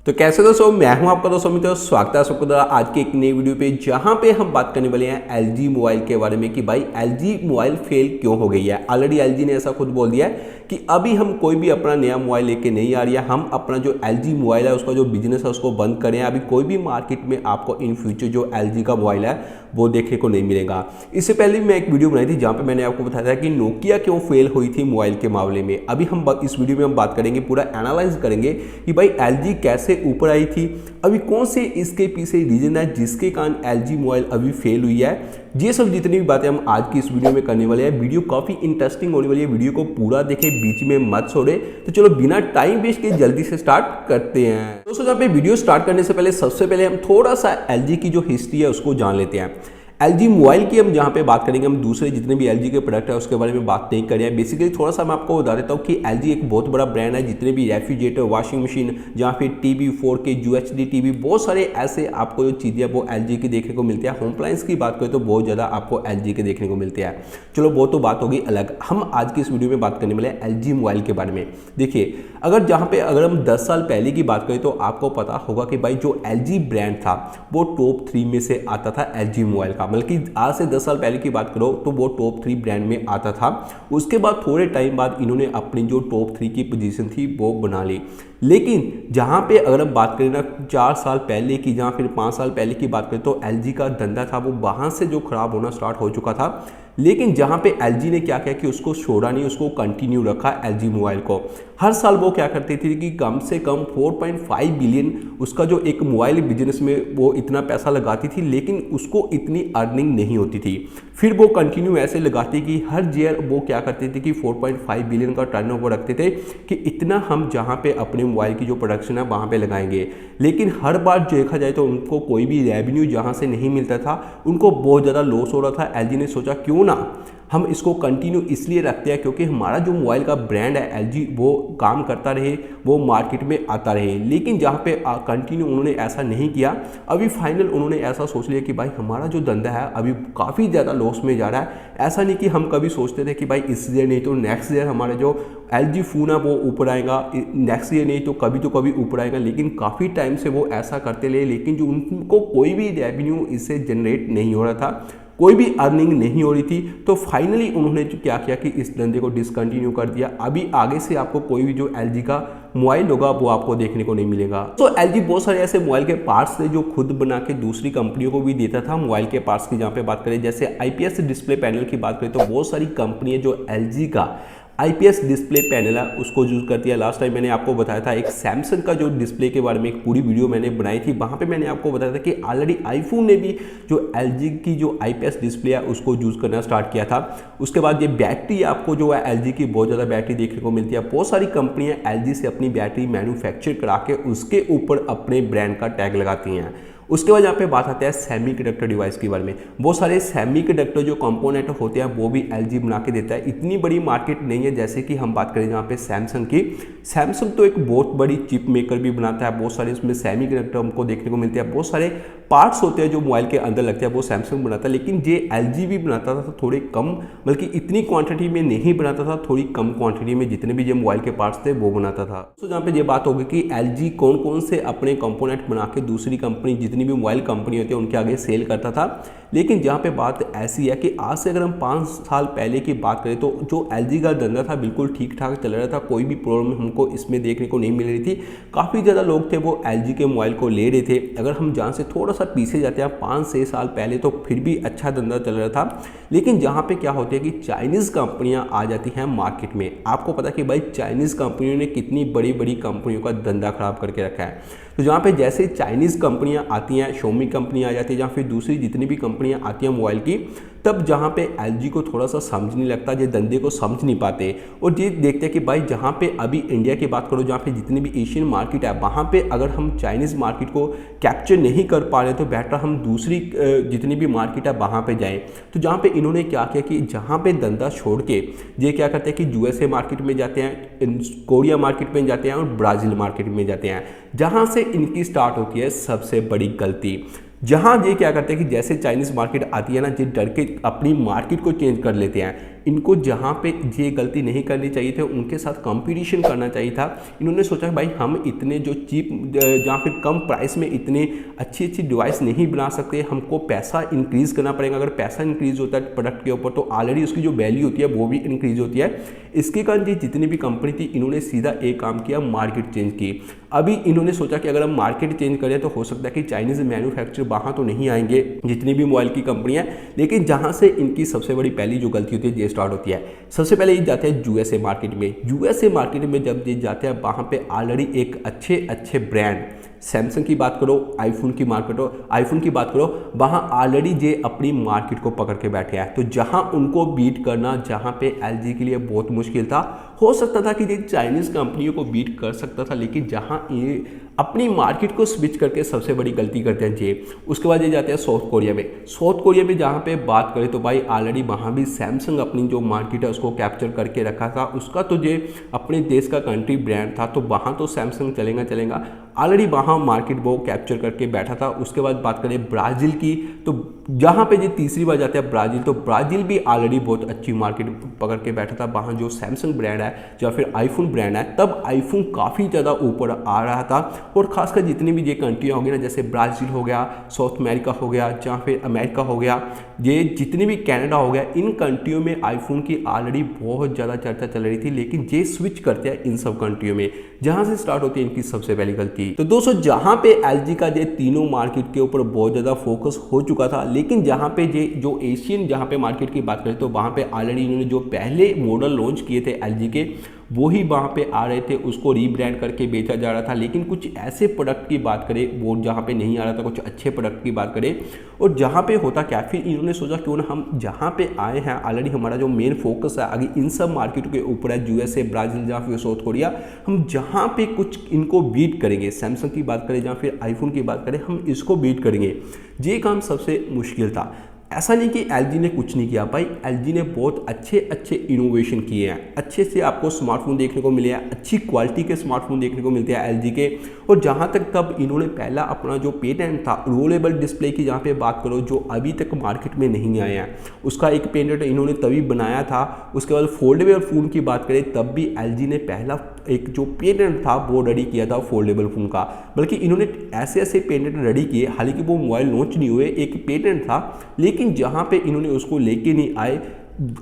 तो कैसे दोस्तों, मैं हूं आपका दोस्त अमित। स्वागत है सबको आज की एक नई वीडियो पे, जहां पे हम बात करने वाले हैं LG मोबाइल के बारे में कि भाई LG मोबाइल फेल क्यों हो गई है। ऑलरेडी LG ने ऐसा खुद बोल दिया है कि अभी हम कोई भी अपना नया मोबाइल लेके नहीं आ रही है। हम अपना जो LG मोबाइल है उसका जो बिजनेस है उसको बंद करें। अभी कोई भी मार्केट में आपको इन फ्यूचर जो LG का मोबाइल है वो देखने को नहीं मिलेगा। इससे पहले मैं एक वीडियो बनाई थी जहाँ पे मैंने आपको बताया था कि नोकिया क्यों फेल हुई थी मोबाइल के मामले में। अभी हम इस वीडियो में हम बात करेंगे, पूरा एनालाइज करेंगे कि भाई LG कैसे ऊपर आई थी, अभी कौन से इसके पीछे रीजन है जिसके कारण LG मोबाइल अभी फेल हुई है। ये सब जितनी भी बातें हम आज की इस वीडियो में करने वाले हैं। वीडियो काफ़ी इंटरेस्टिंग होने वाली है, वीडियो को पूरा देखें, बीच में मत छोड़े। तो चलो बिना टाइम वेस्ट के जल्दी से स्टार्ट करते हैं। दोस्तों जहाँ पे वीडियो स्टार्ट करने से पहले सबसे पहले हम थोड़ा सा LG की जो हिस्ट्री है उसको जान लेते हैं। LG मोबाइल की हम जहाँ पे बात करेंगे, हम दूसरे जितने भी LG के प्रोडक्ट है उसके बारे में बात नहीं करें। बेसिकली थोड़ा सा मैं आपको बता देता हूँ कि LG एक बहुत बड़ा ब्रांड है। जितने भी रेफ्रिजरेटर, वॉशिंग मशीन, जहाँ पे टीवी, 4K UHD टीवी, बहुत सारे ऐसे आपको जो चीज़ें वो LG की देखने को मिलती है। होम अप्लायंस की बात करें तो बहुत ज़्यादा आपको LG के देखने को मिलते हैं। चलो वो तो बात होगी अलग। हम आज की इस वीडियो में बात करने वाले हैं LG मोबाइल के बारे में। देखिए, अगर हम 10 साल पहले की बात करें तो आपको पता होगा कि भाई जो LG ब्रांड था वो टॉप 3 में से आता था LG मोबाइल का। मतलब कि आज से 10 साल पहले की बात करो तो वो टॉप 3 ब्रांड में आता था। उसके बाद थोड़े टाइम बाद इन्होंने अपनी जो टॉप 3 की पोजीशन थी वो बना ली। लेकिन जहाँ पे अगर हम बात करें ना 4 साल पहले की, जहाँ फिर 5 साल पहले की बात करें तो LG का धंधा था वो वहाँ से जो खराब होना स्टार्ट हो चुका था। लेकिन जहाँ पे LG ने क्या किया कि उसको छोड़ा नहीं, उसको कंटिन्यू रखा LG मोबाइल को। हर साल वो क्या करती थी कि कम से कम 4.5 बिलियन उसका जो एक मोबाइल बिजनेस में वो इतना पैसा लगाती थी, लेकिन उसको इतनी अर्निंग नहीं होती थी। फिर वो कंटिन्यू ऐसे लगाती कि हर ईयर वो क्या करते थे कि 4.5 बिलियन का टर्नओवर रखते थे कि इतना हम जहाँ पे अपने मोबाइल की जो प्रोडक्शन है वहाँ पे लगाएंगे। लेकिन हर बार देखा जाए तो उनको कोई भी रेवेन्यू जहाँ से नहीं मिलता था, उनको बहुत ज़्यादा लॉस हो रहा था। LG ने सोचा क्यों ना हम इसको कंटिन्यू इसलिए रखते हैं क्योंकि हमारा जो मोबाइल का ब्रांड है LG वो काम करता रहे, वो मार्केट में आता रहे। लेकिन जहाँ पे कंटिन्यू उन्होंने ऐसा नहीं किया, अभी फाइनल उन्होंने ऐसा सोच लिया कि भाई हमारा जो धंधा है अभी काफ़ी ज़्यादा लॉस में जा रहा है। ऐसा नहीं कि हम कभी सोचते थे कि भाई इस ईयर नहीं तो नेक्स्ट ईयर हमारा जो LG फ़ोन है वो ऊपर आएगा, नेक्स्ट ईयर नहीं तो कभी ऊपर आएगा। लेकिन काफ़ी टाइम से वो ऐसा करते रहे, लेकिन जो उनको कोई भी रेवेन्यू इससे जनरेट नहीं हो रहा था, कोई भी अर्निंग नहीं हो रही थी। तो फाइनली उन्होंने जो क्या किया कि इस धंधे को डिसकंटिन्यू कर दिया। अभी आगे से आपको कोई भी जो LG का मोबाइल होगा वो आपको देखने को नहीं मिलेगा। तो LG बहुत सारे ऐसे मोबाइल के पार्ट्स थे जो खुद बना के दूसरी कंपनियों को भी देता था। मोबाइल के पार्ट्स की जहाँ पे बात करें, जैसे IPS डिस्प्ले पैनल की बात करें तो बहुत सारी कंपनियां जो LG का IPS डिस्प्ले पैनल है उसको यूज़ करती है। लास्ट टाइम मैंने आपको बताया था एक सैमसंग का जो डिस्प्ले के बारे में एक पूरी वीडियो मैंने बनाई थी, वहाँ पे मैंने आपको बताया था कि ऑलरेडी आईफोन ने भी जो LG की जो IPS डिस्प्ले है उसको यूज़ करना स्टार्ट किया था। उसके बाद ये बैटरी आपको जो है LG की बहुत ज़्यादा बैटरी देखने को मिलती है। बहुत सारी कंपनियाँ LG से अपनी बैटरी मैन्युफैक्चर करा के उसके ऊपर अपने ब्रांड का टैग लगाती हैं। उसके बाद यहाँ पे बात आती है सेमीकंडक्टर डिवाइस के बारे में। बहुत सारे सेमीकंडक्टर जो कंपोनेंट होते हैं वो भी LG बना के देता है। इतनी बड़ी मार्केट नहीं है जैसे कि हम बात करें यहाँ पे सैमसंग की। सैमसंग तो एक बहुत बड़ी चिप मेकर भी बनाता है, बहुत सारे इसमें सेमीकंडक्टर हमको देखने को मिलते हैं। बहुत सारे पार्ट्स होते हैं जो मोबाइल के अंदर लगते हैं वो सैमसंग बनाता है, लेकिन ये LG भी बनाता था थोड़े कम, बल्कि इतनी क्वांटिटी में नहीं बनाता था, थोड़ी कम क्वांटिटी में जितने भी ये मोबाइल के पार्ट्स थे वो बनाता था। तो जहाँ पे ये बात होगी कि LG कौन कौन से अपने कंपोनेंट बना के दूसरी कंपनी, जितनी भी मोबाइल कंपनी होती है उनके आगे सेल करता था। लेकिन जहाँ पे बात ऐसी है कि आज से अगर हम 5 साल पहले की बात करें तो जो LG का धंधा था बिल्कुल ठीक ठाक चल रहा था, कोई भी प्रॉब्लम हमको इसमें देखने को नहीं मिल रही थी। काफ़ी ज़्यादा लोग थे वो LG के मोबाइल को ले रहे थे। अगर हम जहाँ से थोड़ा सा पीछे जाते हैं 5-6 साल पहले तो फिर भी अच्छा धंधा चल रहा था। लेकिन जहाँ पे क्या होती है कि चाइनीज़ कंपनियाँ आ जाती हैं मार्केट में। आपको पता है कि भाई चाइनीज़ कंपनियों ने कितनी बड़ी बड़ी कंपनियों का धंधा खराब करके रखा है। तो जहाँ पे जैसे चाइनीज़ कंपनियाँ आती हैं, Xiaomi कंपनी आ जाती है, या फिर दूसरी जितनी भी कंपनियाँ आती हैं मोबाइल की, तब जहाँ पे LG को थोड़ा सा समझ नहीं लगता, ये धंधे को समझ नहीं पाते और ये देखते हैं कि भाई जहाँ पे अभी इंडिया की बात करो, जहाँ पे जितनी भी एशियन मार्केट है वहाँ पे अगर हम चाइनीज़ मार्केट को कैप्चर नहीं कर पा रहे तो बेटर हम दूसरी जितनी भी मार्केट है वहाँ पे जाएं। तो जहाँ पे इन्होंने क्या किया कि जहाँ पे धंधा छोड़ के ये क्या करते हैं कि USA मार्केट में जाते हैं, कोरिया मार्केट में जाते हैं और ब्राज़ील मार्केट में जाते हैं, जहाँ से इनकी स्टार्ट होती है सबसे बड़ी गलती। जहाँ ये क्या करते हैं कि जैसे चाइनीज़ मार्केट आती है ना, ये डर के अपनी मार्केट को चेंज कर लेते हैं। इनको जहाँ पे ये गलती नहीं करनी चाहिए थी, उनके साथ कंपटीशन करना चाहिए था। इन्होंने सोचा भाई हम इतने जो चीप जहाँ फिर कम प्राइस में इतने अच्छी अच्छी डिवाइस नहीं बना सकते, हमको पैसा इंक्रीज़ करना पड़ेगा। अगर पैसा इंक्रीज़ होता है प्रोडक्ट के ऊपर तो ऑलरेडी उसकी जो वैल्यू होती है वो भी इंक्रीज़ होती है। इसके कारण जी जितनी भी कंपनी थी इन्होंने सीधा एक काम किया, मार्केट चेंज की। अभी इन्होंने सोचा कि अगर हम मार्केट चेंज करें तो हो सकता है कि चाइनीज़ मैन्युफैक्चर वहाँ तो नहीं आएंगे जितनी भी मोबाइल की कंपनियाँ, लेकिन जहाँ से इनकी सबसे बड़ी पहली जो गलती होती है ये स्टार्ट होती है। सबसे पहले ये जाते हैं यूएसए मार्केट में। यूएसए मार्केट में जब ये जाते हैं वहाँ पे ऑलरेडी एक अच्छे ब्रांड, सैमसंग की बात करो, आईफोन की बात करो, वहाँ ऑलरेडी ये अपनी मार्केट को पकड़ के बैठे हैं। तो जहाँ उनको बीट करना, जहाँ पे एलजी के लिए बहुत मुश्किल था, हो सकता था कि ये चाइनीज़ कंपनियों को बीट कर सकता था, लेकिन जहाँ ये अपनी मार्केट को स्विच करके सबसे बड़ी गलती करते हैं ये। उसके बाद ये जाते हैं साउथ कोरिया में। साउथ कोरिया में जहाँ पे बात करें तो भाई ऑलरेडी वहाँ भी सैमसंग अपनी जो मार्केट है उसको कैप्चर करके रखा था। उसका तो ये अपने देश का कंट्री ब्रांड था, तो वहाँ तो सैमसंग चलेगा ऑलरेडी वहाँ मार्केट वो कैप्चर करके बैठा था। उसके बाद बात करें ब्राज़ील की, तो जहाँ पे ये तीसरी बार जाते हैं ब्राज़ील, तो ब्राज़ील भी ऑलरेडी बहुत अच्छी मार्केट पकड़ के बैठा था। वहाँ जो सैमसंग ब्रांड है या फिर आईफोन ब्रांड है, तब आईफोन काफ़ी ज़्यादा ऊपर आ रहा था। और खासकर जितनी भी ये कंट्रियाँ हो गई ना, जैसे ब्राज़ील हो गया, साउथ अमेरिका हो गया, या फिर अमेरिका हो गया, ये जितनी भी कनाडा हो गया, इन कंट्रियों में आईफोन की ऑलरेडी बहुत ज़्यादा चर्चा चल रही थी। लेकिन ये स्विच करते हैं इन सब कंट्रियों में, जहाँ से स्टार्ट होती है इनकी सबसे पहली गलती। तो दोस्तों जहाँ पे एलजी का ये तीनों मार्केट के ऊपर बहुत ज़्यादा फोकस हो चुका था, लेकिन जहाँ पे ये जो एशियन जहाँ पे मार्केट की बात करें तो वहाँ पे ऑलरेडी इन्होंने जो पहले मॉडल लॉन्च किए थे एलजी के, वो ही वहाँ पे आ रहे थे, उसको रीब्रांड करके बेचा जा रहा था। लेकिन कुछ ऐसे प्रोडक्ट की बात करें वो जहाँ पे नहीं आ रहा था, कुछ अच्छे प्रोडक्ट की बात करें, और जहाँ पे होता क्या, फिर इन्होंने सोचा क्यों ना हम जहाँ पे आए हैं ऑलरेडी हमारा जो मेन फोकस है आगे इन सब मार्केट के ऊपर है, यूएसए, ब्राज़ील, जहाँ फिर साउथ कोरिया, हम जहाँ पे कुछ इनको बीट करेंगे, सैमसंग की बात करें जहाँ फिर आईफोन की बात करें, हम इसको बीट करेंगे। ये काम सबसे मुश्किल था। ऐसा नहीं कि एलजी ने कुछ नहीं किया भाई, एलजी ने बहुत अच्छे इनोवेशन किए हैं, अच्छे से आपको स्मार्टफोन देखने को मिले हैं, अच्छी क्वालिटी के स्मार्टफोन देखने को मिलते हैं एलजी के। और जहाँ तक तब इन्होंने पहला अपना जो पेटेंट था रोलेबल डिस्प्ले की, जहाँ पे बात करो, जो अभी तक मार्केट में नहीं आया है, उसका एक पेटेंट इन्होंने तभी बनाया था। उसके बाद फोल्डेबल फ़ोन की बात करें तब भी एलजी ने पहला एक जो पेटेंट था वो रेडी किया था फोल्डेबल फ़ोन का। बल्कि इन्होंने ऐसे पेटेंट रेडी किए, हालांकि वो मोबाइल लॉन्च नहीं हुए, एक पेटेंट था, लेकिन जहाँ पे इन्होंने उसको लेके नहीं आए।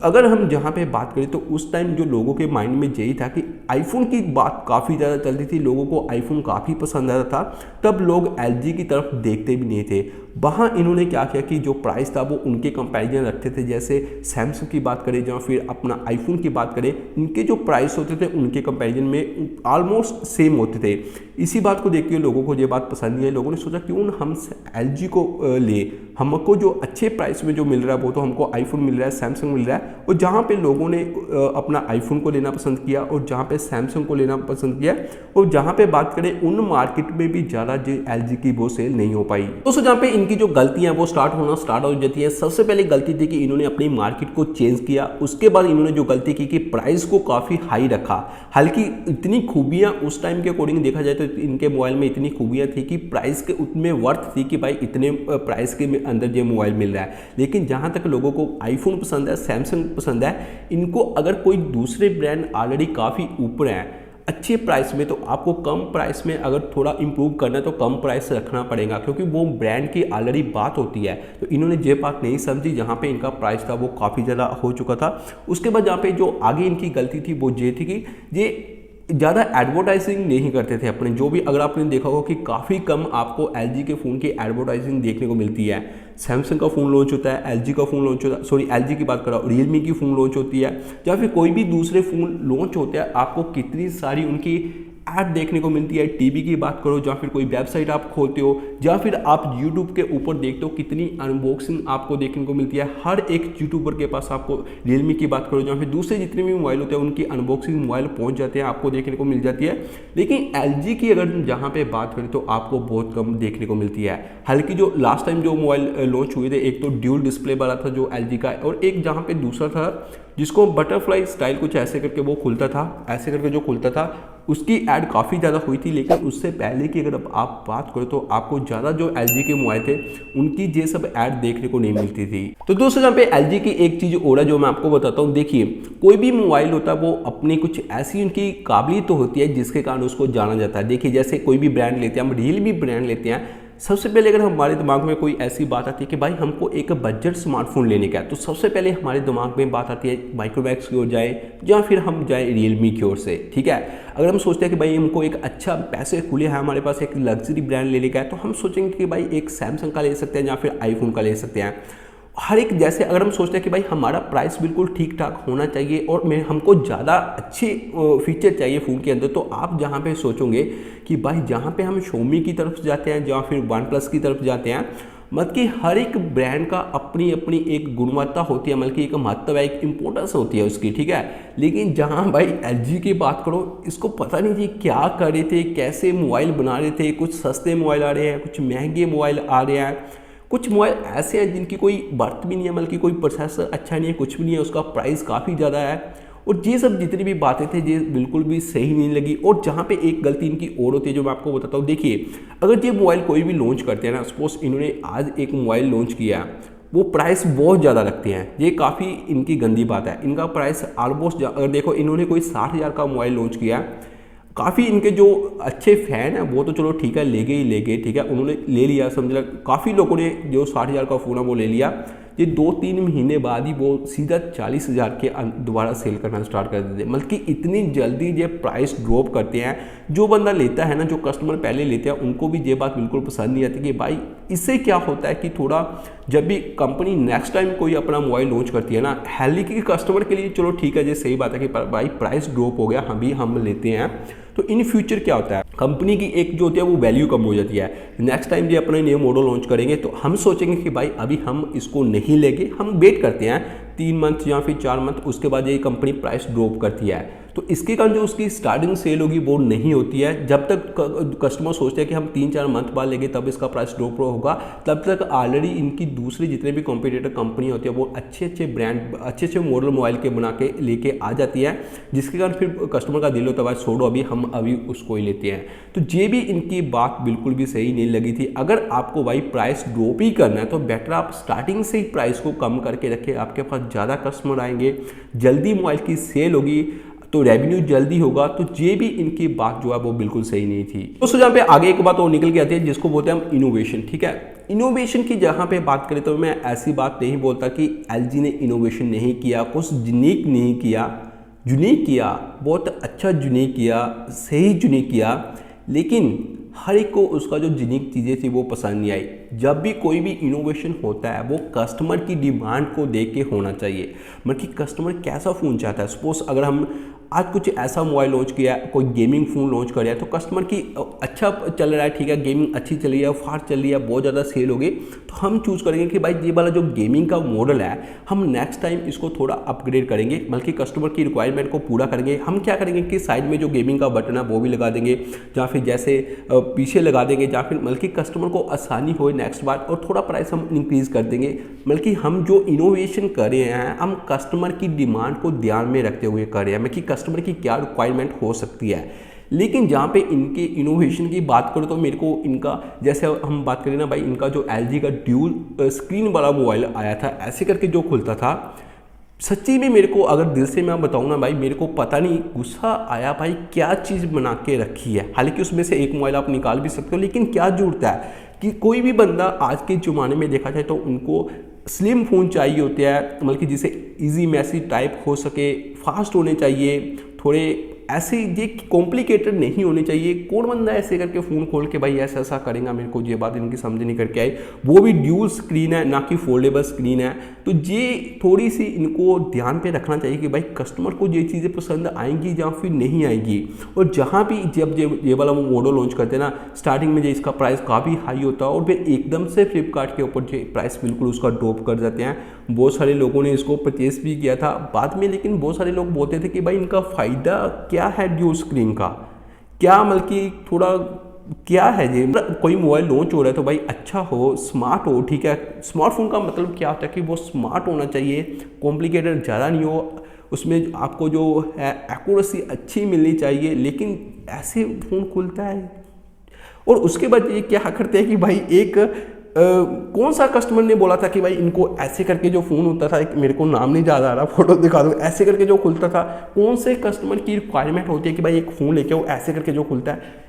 अगर हम जहाँ पे बात करें तो उस टाइम जो लोगों के माइंड में यही था कि आईफोन की बात काफ़ी ज़्यादा चलती थी, लोगों को आईफोन काफ़ी पसंद आता था, तब लोग एलजी की तरफ देखते भी नहीं थे। वहाँ इन्होंने क्या किया कि जो प्राइस था वो उनके कंपैरिजन रखते थे, जैसे सैमसंग की बात करें या फिर अपना आईफोन की बात करें, इनके जो प्राइस होते थे उनके कंपैरिजन में ऑलमोस्ट सेम होते थे। इसी बात को देख के लोगों को ये बात पसंद नहीं आई। लोगों ने सोचा क्यों ना हम एलजी को ले, हमको जो अच्छे प्राइस में जो मिल रहा है वो तो हमको आईफोन मिल रहा है, सैमसंग मिल रहा है। और जहाँ पे लोगों ने अपना आईफोन को लेना पसंद किया और जहाँ पे सैमसंग को लेना पसंद किया, और जहाँ पे बात करें उन मार्केट में भी ज़्यादा एलजी की वो सेल नहीं हो पाई। दोस्तों जहाँ पे इनकी जो गलतियाँ वो स्टार्ट हो जाती है। सबसे पहले गलती थी कि इन्होंने अपनी मार्केट को चेंज किया। उसके बाद इन्होंने जो गलती की कि प्राइस को काफ़ी हाई रखा। हालांकि इतनी खूबियाँ उस टाइम के अकॉर्डिंग देखा जाए तो इनके मोबाइल में इतनी खूबियाँ थी कि प्राइस के उतने वर्थ थी कि भाई इतने प्राइस के अंदर ये मोबाइल मिल रहा है। लेकिन जहाँ तक लोगों को आईफोन पसंद है, सैमसंग पसंद है, इनको अगर कोई दूसरे ब्रांड ऑलरेडी काफ़ी ऊपर हैं अच्छे प्राइस में, तो आपको कम प्राइस में अगर थोड़ा इंप्रूव करना है तो कम प्राइस रखना पड़ेगा, क्योंकि वो ब्रांड की ऑलरेडी बात होती है। तो इन्होंने ये बात नहीं समझी, जहाँ पे इनका प्राइस था वो काफ़ी ज़्यादा हो चुका था। उसके बाद जहाँ पे जो आगे इनकी गलती थी वो ये थी कि ये ज़्यादा एडवर्टाइजिंग नहीं करते थे अपने, जो भी अगर आपने देखा होगा कि काफ़ी कम आपको एलजी के फ़ोन की एडवर्टाइजिंग देखने को मिलती है। सैमसंग का फ़ोन लॉन्च होता है, एलजी का फ़ोन लॉन्च होता है, सॉरी एलजी की बात कर रहा हूँ, रियलमी की फ़ोन लॉन्च होती है, या फिर कोई भी दूसरे फ़ोन लॉन्च होते हैं, आपको कितनी सारी उनकी ऐड देखने को मिलती है। टीवी की बात करो, या फिर कोई वेबसाइट आप खोलते हो, या फिर आप यूट्यूब के ऊपर देखते हो, कितनी अनबॉक्सिंग आपको देखने को मिलती है। हर एक यूट्यूबर के पास आपको, रियलमी की बात करो या फिर दूसरे जितने भी मोबाइल होते हैं उनकी अनबॉक्सिंग मोबाइल पहुंच जाते हैं, आपको देखने को मिल जाती है। लेकिन एलजी की अगर जहाँ पे बात करें तो आपको बहुत कम देखने को मिलती है। हालांकि जो लास्ट टाइम जो मोबाइल लॉन्च हुए थे, एक तो ड्यूल डिस्प्ले वाला था जो एलजी का, और एक जहाँ पे दूसरा था जिसको बटरफ्लाई स्टाइल कुछ ऐसे करके वो खुलता था, ऐसे करके जो खुलता था उसकी ऐड काफ़ी ज़्यादा हुई थी। लेकिन उससे पहले की अगर आप बात करो तो आपको ज़्यादा जो LG के मोबाइल थे उनकी ये सब ऐड देखने को नहीं मिलती थी। तो दोस्तों यहाँ पे LG की एक चीज़ और है जो मैं आपको बताता हूँ। देखिए, कोई भी मोबाइल होता है वो अपनी कुछ ऐसी उनकी काबिलियत तो होती है जिसके कारण उसको जाना जाता है। देखिए, जैसे कोई भी ब्रांड लेते हैं, हम रियलमी ब्रांड लेते हैं, सबसे पहले अगर हमारे दिमाग में कोई ऐसी बात आती है कि भाई हमको एक बजट स्मार्टफोन लेने का है, तो सबसे पहले हमारे दिमाग में बात आती है माइक्रोमैक्स की ओर जाए या फिर हम जाए रियलमी की ओर से। ठीक है, अगर हम सोचते हैं कि भाई हमको एक अच्छा पैसे खुले हैं, हमारे पास एक लग्जरी ब्रांड लेने का है, तो हम सोचेंगे कि भाई एक सैमसंग का ले सकते हैं या फिर आईफोन का ले सकते हैं। हर एक, जैसे अगर हम सोचते हैं कि भाई हमारा प्राइस बिल्कुल ठीक ठाक होना चाहिए और हमको ज़्यादा अच्छे फीचर चाहिए फ़ोन के अंदर, तो आप जहाँ पे सोचोगे कि भाई जहाँ पे हम Xiaomi की तरफ जाते हैं या फिर OnePlus की तरफ जाते हैं, मतलब कि हर एक ब्रांड का अपनी अपनी एक गुणवत्ता होती है, मतलब कि एक महत्व है, एक इंपॉर्टेंस होती है उसकी। ठीक है, लेकिन जहाँ भाई LG की बात करो, इसको पता नहीं थी क्या कर रहे थे, कैसे मोबाइल बना रहे थे। कुछ सस्ते मोबाइल आ रहे हैं, कुछ महंगे मोबाइल आ रहे हैं, कुछ मोबाइल ऐसे हैं जिनकी कोई बर्थ भी नहीं है, मतलब कि कोई प्रोसेसर अच्छा नहीं है, कुछ भी नहीं है, उसका प्राइस काफ़ी ज़्यादा है। और ये सब जितनी भी बातें थे ये बिल्कुल भी सही नहीं लगी। और जहाँ पे एक गलती इनकी और होती है जो मैं आपको बताता हूँ। देखिए, अगर ये मोबाइल कोई भी लॉन्च करते हैं ना, सपोज इन्होंने आज एक मोबाइल लॉन्च किया, वो प्राइस बहुत ज़्यादा रखते हैं, ये काफ़ी इनकी गंदी बात है। इनका प्राइस ऑलमोस्ट, अगर देखो इन्होंने कोई 60,000 का मोबाइल लॉन्च किया, काफ़ी इनके जो अच्छे फ़ैन हैं वो तो चलो ठीक है, ले गए, ठीक है, उन्होंने ले लिया, समझ लो काफ़ी लोगों ने जो 60,000 का फ़ोन है वो ले लिया। ये 2-3 महीने बाद ही वो सीधा 40,000 के दोबारा सेल करना स्टार्ट कर देते हैं। मतलब कि इतनी जल्दी ये प्राइस ड्रॉप करते हैं। जो बंदा लेता है ना, जो कस्टमर पहले लेते हैं, उनको भी ये बात बिल्कुल पसंद नहीं आती कि भाई इससे क्या होता है कि थोड़ा जब भी कंपनी नेक्स्ट टाइम कोई अपना मोबाइल लॉन्च करती है ना, हेली के कस्टमर के लिए चलो ठीक है, ये सही बात है कि भाई प्राइस ड्रॉप हो गया, हम लेते हैं, तो इन फ्यूचर क्या होता है, कंपनी की एक जो होती है वो वैल्यू कम हो जाती है। नेक्स्ट टाइम ये अपने नए मॉडल लॉन्च करेंगे तो हम सोचेंगे कि भाई अभी हम इसको नहीं लेंगे, हम वेट करते हैं 3 मंथ या फिर 4 मंथ, उसके बाद ये कंपनी प्राइस ड्रॉप करती है। तो इसके कारण जो उसकी स्टार्टिंग सेल होगी वो नहीं होती है। जब तक कस्टमर सोचते हैं कि हम 3-4 मंथ बाद लेंगे तब इसका प्राइस ड्रॉप होगा, तब तक ऑलरेडी इनकी दूसरी जितने भी कॉम्पिटिटर कंपनी होती है वो अच्छे ब्रांड, अच्छे मॉडल मोबाइल के बना के लेके आ जाती है, जिसके कारण फिर कस्टमर का दिल होता है भाई छोड़ो अभी उसको ही लेते हैं। तो ये भी इनकी बात बिल्कुल भी सही नहीं लगी थी। अगर आपको भाई प्राइस ड्रॉप ही करना है तो बेटर आप स्टार्टिंग से ही प्राइस को कम करके रखें, आपके पास ज़्यादा कस्टमर आएंगे, जल्दी मोबाइल की सेल होगी, तो रेवेन्यू जल्दी होगा। तो ये भी इनकी बात जो है वो बिल्कुल सही नहीं थी। दोस्तों जहाँ पे आगे एक बात और निकल के आती है जिसको बोलते हैं हम इनोवेशन। ठीक है, इनोवेशन की जहाँ पे बात करें तो मैं ऐसी बात नहीं बोलता कि LG ने इनोवेशन नहीं किया, कुछ यूनिक नहीं किया, यूनिक किया, बहुत अच्छा यूनिक किया, सही यूनिक किया, लेकिन हर एक को उसका जो यूनिक चीज़ें थी वो पसंद नहीं आई। जब भी कोई भी इनोवेशन होता है वो कस्टमर की डिमांड को देख के होना चाहिए, मतलब कि कस्टमर कैसा फ़ोन चाहता है। सपोज अगर हम आज कुछ ऐसा मोबाइल लॉन्च किया, कोई गेमिंग फ़ोन लॉन्च कर रहा है, तो कस्टमर की अच्छा चल रहा है, ठीक है, गेमिंग अच्छी चल रही है, फास्ट चल रही है, बहुत ज़्यादा सेल होगी, तो हम चूज़ करेंगे कि भाई ये वाला जो गेमिंग का मॉडल है हम नेक्स्ट टाइम इसको थोड़ा अपग्रेड करेंगे, बल्कि कस्टमर की रिक्वायरमेंट को पूरा करेंगे। हम क्या करेंगे कि साइड में जो गेमिंग का बटन है वो भी लगा देंगे, या फिर जैसे पीछे लगा देंगे, या फिर बल्कि कस्टमर को आसानी हो नेक्स्ट बार, और थोड़ा प्राइस हम इंक्रीज़ कर देंगे। बल्कि हम जो इनोवेशन कर रहे हैं हम कस्टमर की डिमांड को ध्यान में रखते हुए कर रहे हैं, मतलब कि कस्टमर की क्या रिक्वायरमेंट हो सकती है। लेकिन जहाँ पे इनके इनोवेशन की बात करो तो मेरे को इनका, जैसे हम बात करें ना भाई, इनका जो LG का ड्यूल स्क्रीन वाला मोबाइल आया था, ऐसे करके जो खुलता था, सच्ची में मेरे को अगर दिल से मैं बताऊँ ना भाई, मेरे को पता नहीं गुस्सा आया भाई, क्या चीज़ बना के रखी है। हालांकि उसमें से एक मोबाइल आप निकाल भी सकते हो, लेकिन क्या जरूरत है कि कोई भी बंदा आज के ज़माने में देखा जाए तो उनको स्लिम फ़ोन चाहिए होते हैं, मतलब कि जिसे इजी मैसेज टाइप हो सके, फास्ट होने चाहिए, थोड़े ऐसे ये कॉम्प्लिकेटेड नहीं होने चाहिए। कौन बंदा ऐसे करके फ़ोन खोल के भाई ऐसा करेगा, मेरे को ये बात इनकी समझ नहीं करके आई। वो भी ड्यूल स्क्रीन है, ना कि फोल्डेबल स्क्रीन है। तो ये थोड़ी सी इनको ध्यान पे रखना चाहिए कि भाई कस्टमर को ये चीज़ें पसंद आएंगी या फिर नहीं आएगी। और जहाँ भी जब ये वाला वो मॉडल लॉन्च करते हैं ना, स्टार्टिंग में जो इसका प्राइस काफ़ी हाई होता है और फिर एकदम से फ्लिपकार्ट के ऊपर जो प्राइस बिल्कुल उसका ड्रॉप कर जाते हैं। बहुत सारे लोगों ने इसको परचेस भी किया था बाद में, लेकिन बहुत सारे लोग बोलते थे कि भाई इनका फ़ायदा क्या है ड्यूल स्क्रीन का, क्या मतलब कि थोड़ा क्या है ये, कोई मोबाइल लॉन्च हो रहा है तो भाई अच्छा हो, स्मार्ट हो, ठीक है। स्मार्टफोन का मतलब क्या होता है कि वो स्मार्ट होना चाहिए, कॉम्प्लिकेटेड ज़्यादा नहीं हो, उसमें आपको जो है एक्यूरेसी अच्छी मिलनी चाहिए, लेकिन ऐसे फ़ोन खुलता है। और उसके बाद ये क्या करते हैं कि भाई एक कौन सा कस्टमर ने बोला था कि भाई इनको ऐसे करके जो फ़ोन होता था, एक मेरे को नाम नहीं याद आ रहा, फोटो दिखा दो, ऐसे करके जो खुलता था, कौन से कस्टमर की रिक्वायरमेंट होती है कि भाई एक फ़ोन लेके आओ ऐसे करके जो खुलता है,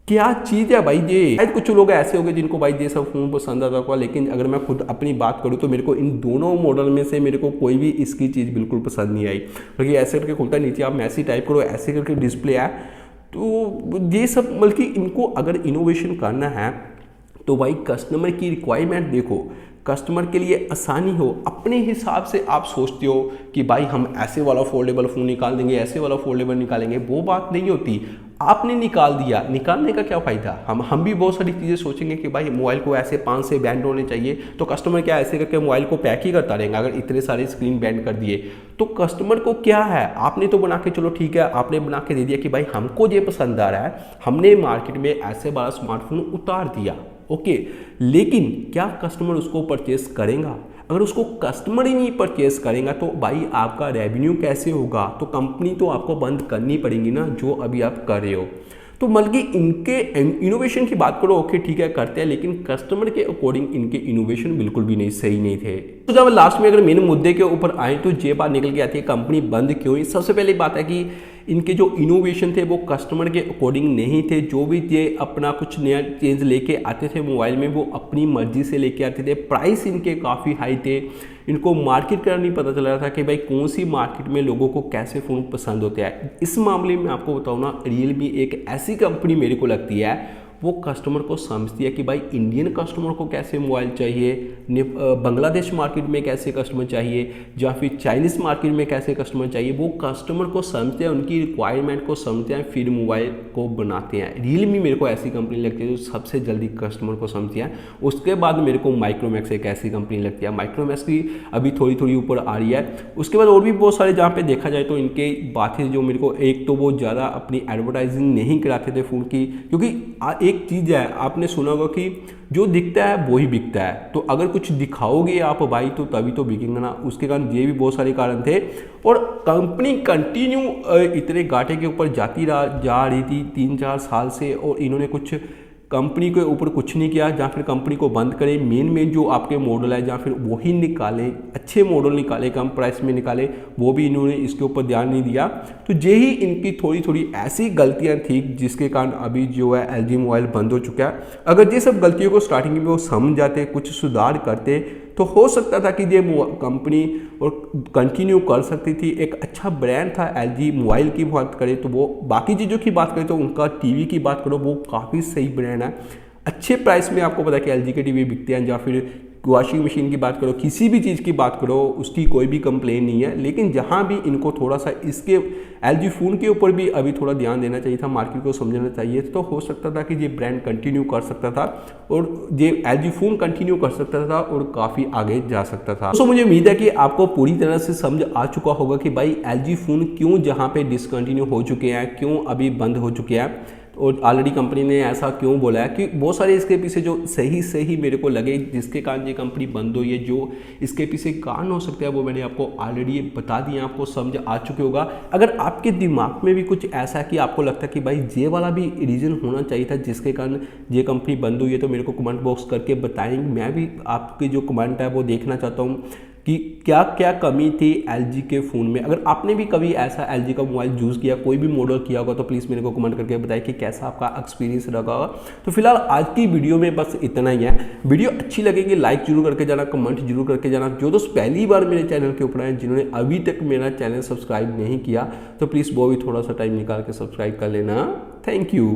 क्या चीज़ है भाई ये। शायद कुछ लोग ऐसे हो गए जिनको भाई ये सब फ़ोन पसंद आता होगा, लेकिन अगर मैं खुद अपनी बात करूँ तो मेरे को इन दोनों मॉडल में से मेरे को कोई भी इसकी चीज़ बिल्कुल पसंद नहीं आई, क्योंकि ऐसे करके खुलता है, नीचे आप मैसी टाइप करो, ऐसे करके डिस्प्ले है। तो ये सब बल्कि इनको अगर इनोवेशन करना है तो भाई कस्टमर की रिक्वायरमेंट देखो, कस्टमर के लिए आसानी हो, अपने हिसाब से आप सोचते हो कि भाई हम ऐसे वाला फोल्डेबल फ़ोन निकाल देंगे, ऐसे वाला फोल्डेबल निकालेंगे, वो बात नहीं होती। आपने निकाल दिया, निकालने का क्या फ़ायदा। हम भी बहुत सारी चीज़ें सोचेंगे कि भाई मोबाइल को ऐसे 5 से बैंड होने चाहिए, तो कस्टमर क्या ऐसे करके मोबाइल को पैक ही करता रहेगा। अगर इतने सारे स्क्रीन बैंड कर दिए तो कस्टमर को क्या है, आपने तो बना के, चलो ठीक है, आपने बना के दे दिया कि भाई हमको ये पसंद आ रहा है, हमने मार्केट में ऐसे वाला स्मार्टफोन उतार दिया, ओके, लेकिन क्या कस्टमर उसको परचेस करेगा। अगर उसको कस्टमर ही नहीं परचेस करेगा तो भाई आपका रेवेन्यू कैसे होगा। तो कंपनी तो आपको बंद करनी पड़ेगी ना, जो अभी आप कर रहे हो। तो बल्कि इनके इनोवेशन की बात करो, ओके ठीक है करते हैं, लेकिन कस्टमर के अकॉर्डिंग इनके इनोवेशन बिल्कुल भी नहीं सही नहीं थे। तो जब लास्ट में अगर मेन मुद्दे के ऊपर आए तो ये बात निकल के आती है कंपनी बंद क्यों हुई। सबसे पहले बात है कि इनके जो इनोवेशन थे वो कस्टमर के अकॉर्डिंग नहीं थे। जो भी ये अपना कुछ नया चेंज लेके आते थे मोबाइल में, वो अपनी मर्जी से लेके आते थे। प्राइस इनके काफ़ी हाई थे, इनको मार्केट का नहीं पता चल रहा था कि भाई कौन सी मार्केट में लोगों को कैसे फ़ोन पसंद होते हैं। इस मामले में आपको बताऊँ ना, रियलमी एक ऐसी कंपनी मेरे को लगती है, वो कस्टमर को समझती है कि भाई इंडियन कस्टमर को कैसे मोबाइल चाहिए, बांग्लादेश मार्केट में कैसे कस्टमर चाहिए, या फिर चाइनीज़ मार्केट में कैसे कस्टमर चाहिए। वो कस्टमर को समझते हैं, उनकी रिक्वायरमेंट को समझते हैं, फिर मोबाइल को बनाते हैं। रियलमी मेरे को ऐसी कंपनी लगती है जो सबसे जल्दी कस्टमर को समझती है। उसके बाद मेरे को माइक्रोमैक्स एक ऐसी कंपनी लगती है, माइक्रोमैक्स की अभी थोड़ी थोड़ी ऊपर आ रही है। उसके बाद और भी बहुत सारे जहाँ पे देखा जाए तो इनके बातें जो मेरे को, एक तो वो ज़्यादा अपनी एडवर्टाइजिंग नहीं कराते थे फ़ोन की, क्योंकि एक चीज़ है, आपने सुना होगा कि जो दिखता है वो ही बिकता है। तो अगर कुछ दिखाओगे आप भाई तो तभी तो बिकेंगे ना। उसके कारण ये भी बहुत सारे कारण थे। और कंपनी कंटिन्यू इतने घाटे के ऊपर जा रही थी 3-4 साल से, और इन्होंने कुछ कंपनी के ऊपर कुछ नहीं किया। जहाँ फिर कंपनी को बंद करे, मेन जो आपके मॉडल है जहाँ फिर वही निकाले, अच्छे मॉडल निकाले, कम प्राइस में निकाले, वो भी इन्होंने इसके ऊपर ध्यान नहीं दिया। तो यही इनकी थोड़ी थोड़ी ऐसी गलतियाँ थी जिसके कारण अभी जो है LG मोबाइल बंद हो चुका है। अगर ये सब गलतियों को स्टार्टिंग में वो समझ जाते, कुछ सुधार करते, तो हो सकता था कि ये कंपनी और कंटिन्यू कर सकती थी। एक अच्छा ब्रांड था LG। मोबाइल की बात करें तो वो, बाकी चीज़ों की बात करें तो उनका टीवी की बात करो वो काफ़ी सही ब्रांड है। अच्छे प्राइस में आपको पता है कि LG के टीवी बिकते हैं। या फिर वॉशिंग मशीन की बात करो, किसी भी चीज़ की बात करो, उसकी कोई भी कंप्लेन नहीं है। लेकिन जहाँ भी इनको थोड़ा सा इसके LG फ़ोन के ऊपर भी अभी थोड़ा ध्यान देना चाहिए था, मार्केट को समझना चाहिए, तो हो सकता था कि ये ब्रांड कंटिन्यू कर सकता था और ये LG फ़ोन कंटिन्यू कर सकता था और काफ़ी आगे जा सकता था। तो मुझे उम्मीद है कि आपको पूरी तरह से समझ आ चुका होगा कि भाई LG फ़ोन क्यों जहाँ पे डिसकंटिन्यू हो चुके हैं, क्यों अभी बंद हो चुके हैं, और ऑलरेडी कंपनी ने ऐसा क्यों बोला है। कि बहुत सारे इसके पीछे जो सही मेरे को लगे जिसके कारण ये कंपनी बंद हुई है, जो इसके पीछे कारण हो सकते हैं वो मैंने आपको ऑलरेडी बता दिया, आपको समझ आ चुके होगा। अगर आपके दिमाग में भी कुछ ऐसा है कि आपको लगता है कि भाई ये वाला भी रीज़न होना चाहिए था जिसके कारण ये कंपनी बंद हुई है, तो मेरे को कमेंट बॉक्स करके बताएंगे। मैं भी आपके जो कमेंट है वो देखना चाहता हूँ कि क्या क्या कमी थी LG के फ़ोन में। अगर आपने भी कभी ऐसा LG का मोबाइल यूज़ किया, कोई भी मॉडल किया होगा, तो प्लीज़ मेरे को कमेंट करके बताइए कि कैसा आपका एक्सपीरियंस रहा होगा। तो फिलहाल आज की वीडियो में बस इतना ही है। वीडियो अच्छी लगेगी लाइक जरूर करके जाना, कमेंट जरूर करके जाना। जो दोस्त पहली बार मेरे चैनल के ऊपर आए, जिन्होंने अभी तक मेरा चैनल सब्सक्राइब नहीं किया, तो प्लीज़ वो भी थोड़ा सा टाइम निकाल के सब्सक्राइब कर लेना। Thank you.